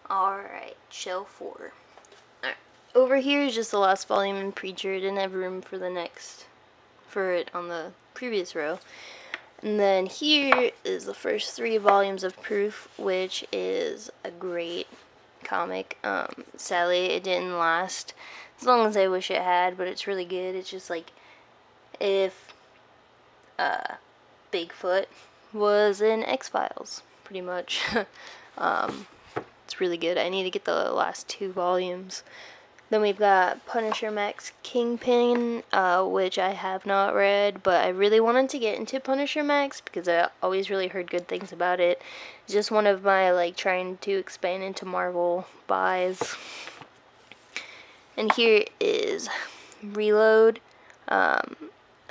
Alright, shelf 4. Alright. Over here is just the last volume in Preacher. I didn't have room for it on the previous row. And then here is the first 3 volumes of Proof, which is a great comic. Sadly, it didn't last as long as I wish it had, but it's really good. It's just like if Bigfoot was in X-Files, pretty much. It's really good. I need to get the last 2 volumes. Then we've got Punisher Max Kingpin, which I have not read, but I really wanted to get into Punisher Max because I always really heard good things about it. It's just one of my, trying to expand into Marvel buys. And here is Reload,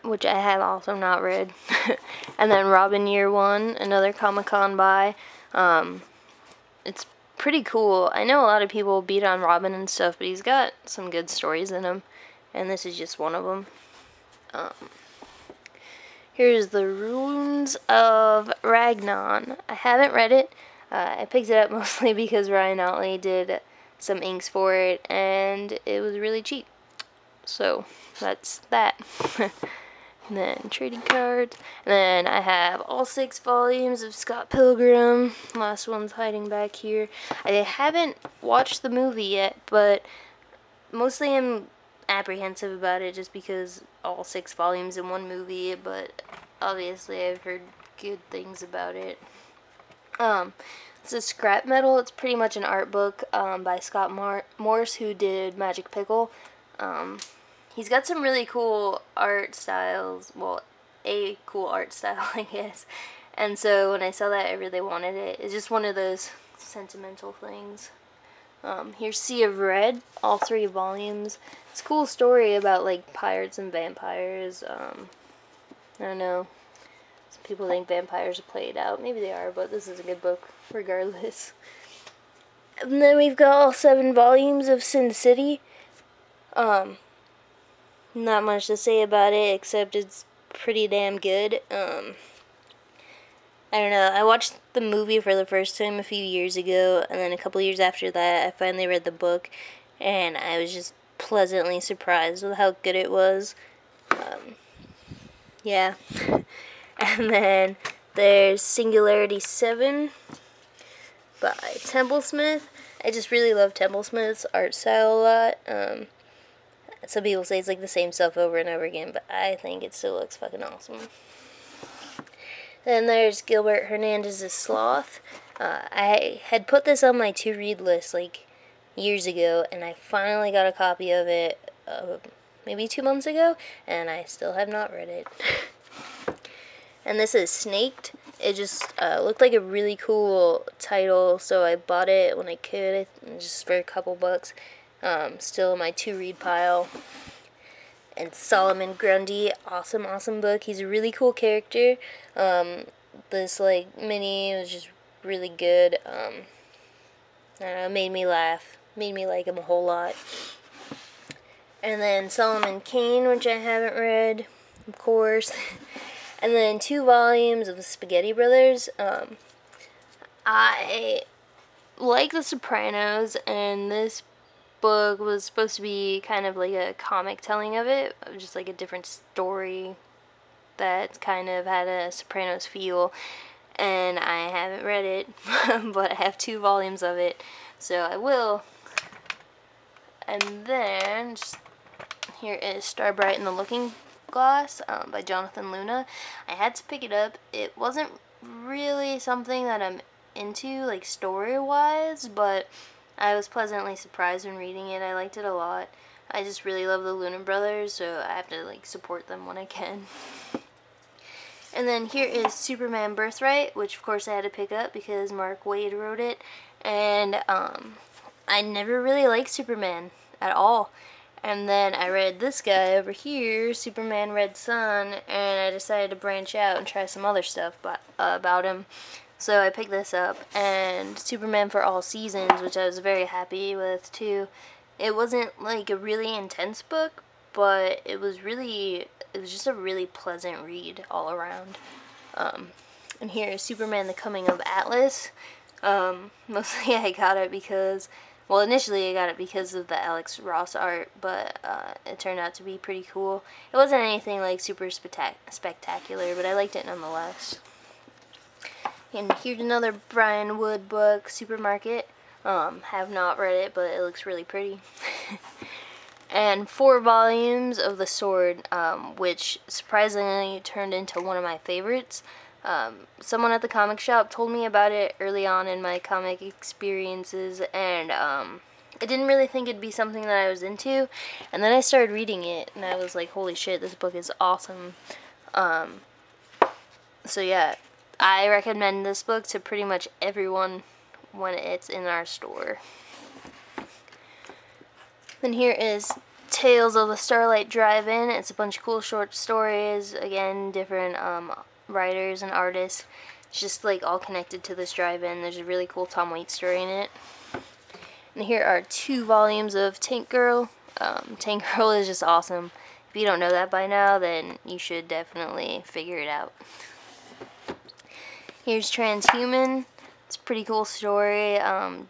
which I have also not read. And then Robin Year One, another Comic-Con buy. It's pretty cool. I know a lot of people beat on Robin and stuff, but he's got some good stories in him, and this is just one of them. Here's the Runes of Ragnon. I haven't read it. I picked it up mostly because Ryan Otley did some inks for it, and it was really cheap. So that's that. And then trading cards. And then I have all 6 volumes of Scott Pilgrim. Last one's hiding back here. I haven't watched the movie yet, but mostly I'm apprehensive about it just because all 6 volumes in one movie, but obviously I've heard good things about it. It's a scrap metal. It's pretty much an art book by Scott Morse, who did Magic Pickle. He's got some really cool art styles, well, a cool art style, I guess, and so when I saw that, I really wanted it. It's just one of those sentimental things. Here's Sea of Red, all 3 volumes. It's a cool story about, pirates and vampires. I don't know, some people think vampires are played out. Maybe they are, but this is a good book, regardless. And then we've got all 7 volumes of Sin City. Not much to say about it, except it's pretty damn good. I don't know, I watched the movie for the first time a few years ago, and then a couple years after that, I finally read the book, and I was just pleasantly surprised with how good it was. Yeah. And then there's Singularity 7 by Templesmith. I just really love Templesmith's art style a lot. Some people say it's the same stuff over and over again, but I think it still looks fucking awesome. Then there's Gilbert Hernandez's Sloth. I had put this on my to-read list years ago, and I finally got a copy of it maybe 2 months ago, and I still have not read it. And this is Snaked. It just looked like a really cool title, so I bought it when I could, just for a couple bucks. Still in my to-read pile. And Solomon Grundy, awesome book. He's a really cool character. This mini was just really good. I don't know, made me laugh, made me like him a whole lot. And then Solomon Kane, which I haven't read, of course. And then 2 volumes of the Spaghetti Brothers. I like The Sopranos, and this book was supposed to be kind of like a comic telling of it, just a different story that kind of had a Sopranos feel, and I haven't read it, but I have 2 volumes of it, so I will. And then here is Starbright and the Looking Glass by Jonathan Luna. I had to pick it up. It wasn't really something that I'm into story-wise, but I was pleasantly surprised when reading it. I liked it a lot. I just really love the Luna brothers, so I have to support them when I can. And then here is Superman Birthright, which of course I had to pick up because Mark Waid wrote it. And I never really liked Superman at all. And then I read this guy over here, Superman Red Sun, and I decided to branch out and try some other stuff about him. So I picked this up, and Superman for All Seasons, which I was very happy with too. It wasn't a really intense book, but it was just a really pleasant read all around. And here is Superman: The Coming of Atlas. Mostly I got it because, well, initially I got it because of the Alex Ross art, but it turned out to be pretty cool. It wasn't anything like super spectacular, but I liked it nonetheless. And here's another Brian Wood book, Supermarket. Have not read it, but it looks really pretty. And 4 volumes of The Sword, which surprisingly turned into one of my favorites. Someone at the comic shop told me about it early on in my comic experiences, and I didn't really think it'd be something that I was into, and then I started reading it, and I was like, holy shit, this book is awesome. So yeah, I recommend this book to pretty much everyone when it's in our store. Then here is Tales of the Starlight Drive-In. It's a bunch of cool short stories, again, different writers and artists. It's just like all connected to this drive-in. There's a really cool Tom Waits story in it. And here are 2 volumes of Tank Girl. Tank Girl is just awesome. If you don't know that by now, then you should definitely figure it out. Here's Transhuman. It's a pretty cool story.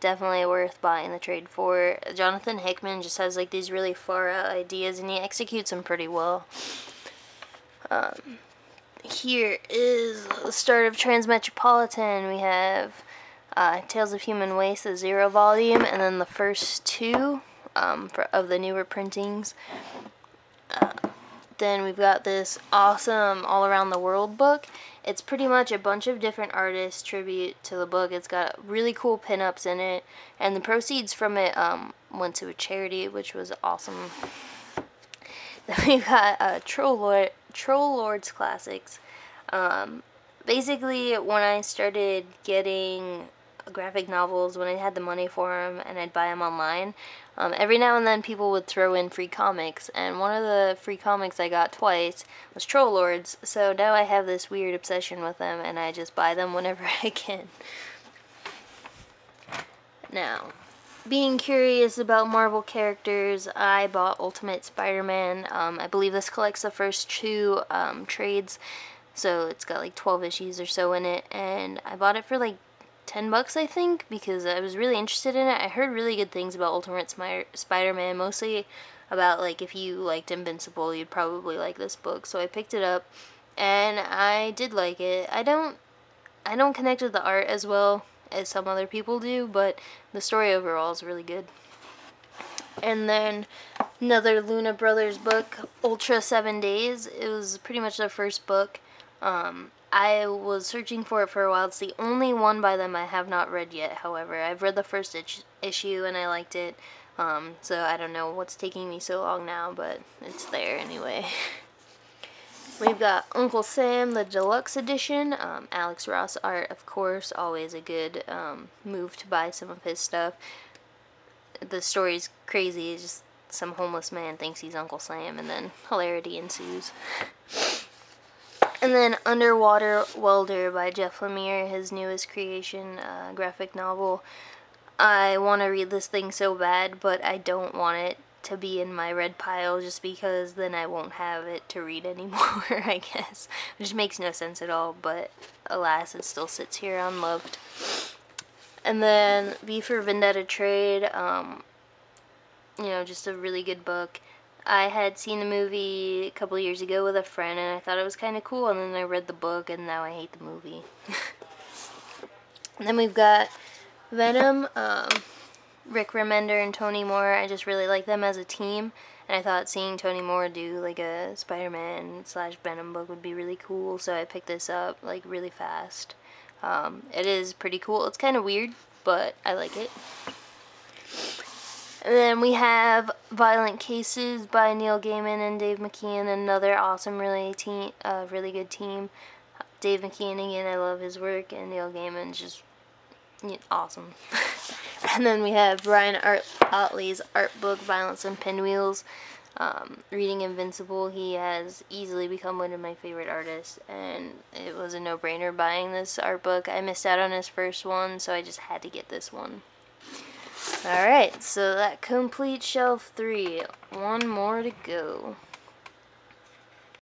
Definitely worth buying the trade for. Jonathan Hickman just has like these really far out ideas, and he executes them pretty well. Here is the start of Transmetropolitan. We have Tales of Human Waste, the 0 volume, and then the first 2 of the newer printings. Then we've got this awesome All Around the World book. It's pretty much a bunch of different artists tribute to the book. It's got really cool pinups in it, and the proceeds from it went to a charity, which was awesome. Then we've got Troll Lords Classics. Basically, when I started getting graphic novels, when I had the money for them and I'd buy them online, every now and then people would throw in free comics, and one of the free comics I got twice was Troll Lords, so now I have this weird obsession with them, and I just buy them whenever I can. Now, being curious about Marvel characters, I bought Ultimate Spider-Man. I believe this collects the first 2 trades, so it's got like 12 issues or so in it, and I bought it for like $10, I think, because I was really interested in it. I heard really good things about Ultimate Spider-Man, mostly about like if you liked Invincible, you'd probably like this book. So I picked it up, and I did like it. I don't connect with the art as well as some other people do, but the story overall is really good. And then another Luna Brothers book, Ultra 7 Days. It was pretty much their first book. I was searching for it for a while. It's the only one by them I have not read yet, however. I've read the first issue and I liked it, so I don't know what's taking me so long now, but it's there anyway. We've got Uncle Sam, the deluxe edition. Alex Ross art, of course, always a good move to buy some of his stuff. The story's crazy. It's just some homeless man thinks he's Uncle Sam, and then hilarity ensues. And then Underwater Welder by Jeff Lemire, his newest creation, graphic novel. I want to read this thing so bad, but I don't want it to be in my red pile just because then I won't have it to read anymore, I guess. Which makes no sense at all, but alas, it still sits here unloved. And then V for Vendetta trade, just a really good book. I had seen the movie a couple years ago with a friend, and I thought it was kind of cool, and then I read the book, and now I hate the movie. And then we've got Venom, Rick Remender and Tony Moore. I just really like them as a team, and I thought seeing Tony Moore do like a Spider-Man / Venom book would be really cool, so I picked this up like really fast. It is pretty cool. It's kind of weird, but I like it. And then we have Violent Cases by Neil Gaiman and Dave McKean, another awesome, really good team. Dave McKean, again, I love his work, and Neil Gaiman's just awesome. And then we have Brian Otley's art book, Violence and Pinwheels. Reading Invincible, he has easily become one of my favorite artists, and it was a no-brainer buying this art book. I missed out on his first one, so I just had to get this one. Alright, so that completes shelf 3. One more to go.